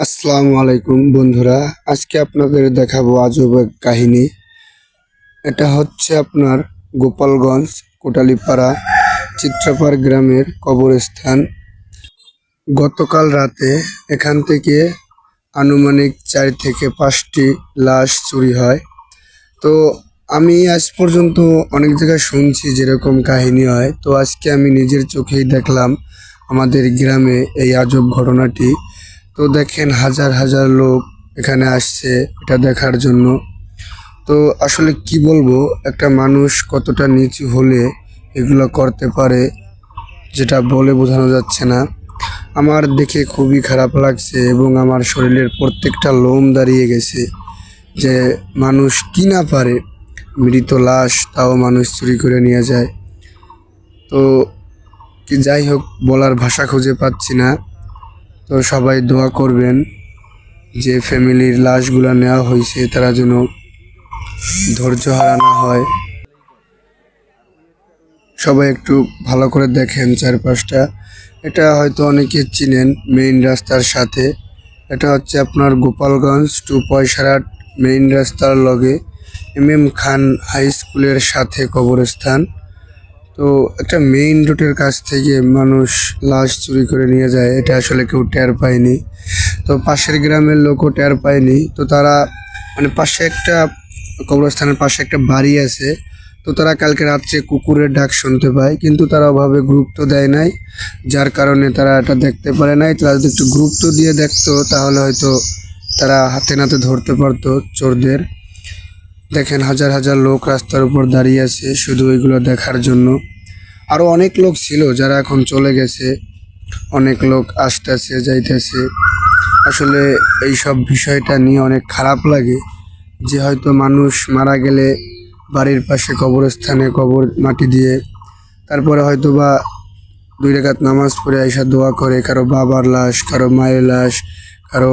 আসসালামু আলাইকুম বন্ধুরা, আজকে আপনাদের দেখাবো আজব এক কাহিনী। এটা হচ্ছে আপনার গোপালগঞ্জ কোটালীপাড়া চিত্রাপাড় গ্রামের কবরস্থান। গতকাল রাতে এখান থেকে আনুমানিক 4 থেকে 5টি লাশ চুরি হয়। তো আমি আজ পর্যন্ত অনেক জায়গায় শুনছি যেরকম কাহিনী হয়, তো আজকে আমি নিজের চোখেই দেখলাম আমাদের গ্রামে এই আজব ঘটনাটি। তো দেখেন হাজার হাজার লোক এখানে আসছে এটা দেখার জন্য। তো আসলে কি বলবো, একটা মানুষ কতটা নিচু হলে এগুলো করতে পারে যেটা বলে বোঝানো যাচ্ছে না। আমার দেখে খুবই খারাপ লাগছে এবং আমার শরীরের প্রত্যেকটা লোম দাঁড়িয়ে গেছে যে মানুষ কি না পারে, মৃত লাশ তাও মানুষ চুরি করে নিয়ে যায়। তো কি যাই হোক, বলার ভাষা খুঁজে পাচ্ছি না। তো সবাই দোয়া করবেন যে ফ্যামিলির লাশগুলো নেওয়া হয়েছে তারা যেন ধৈর্য হারা না হয়। সবাই একটু ভালো করে দেখেন চারপাশটা। এটা হয়তো অনেকে চিনেন, মেইন রাস্তার সাথে। এটা হচ্ছে আপনার গোপালগঞ্জ টু পয়সারহাট মেইন রাস্তার লগে MM খান হাই স্কুলের সাথে কবরস্থান। তো একটা মেইন রোডের কাছ থেকে মানুষ লাশ চুরি করে নিয়ে যায়, এটা আসলে কেউ টের পায়নি। তো পাশের গ্রামের লোকও টের পায়নি। তো তারা পাশে একটা কবরস্থানের পাশে একটা বাড়ি আছে। তো তারা কালকে রাত্রে কুকুরের ডাক শুনতে পায়, কিন্তু তারা ওভাবে গুরুত্ব দেয় নাই, যার কারণে তারা এটা দেখতে পারে নাই। তারা যদি একটু গুরুত্ব দিয়ে দেখতো তাহলে হয়তো তারা হাতে নাতে ধরতে পারতো চোরদের। দেখেন হাজার হাজার লোক রাস্তার উপর দাঁড়িয়ে আছে শুধু এগুলো দেখার জন্য। আরো অনেক লোক ছিল যারা এখন চলে গেছে, অনেক লোক আসতেছে যাইতেছে। আসলে এই সব বিষয়টা নিয়ে অনেক খারাপ লাগে যে হয়তো মানুষ মারা গেলে বাড়ির পাশে কবরস্থানে কবর মাটি দিয়ে তারপরে হয়তো বা 2 রাকাত নামাজ পড়ে আইসা দোয়া করে, কারো বাবার লাশ, কারো মায়ের লাশ, কারো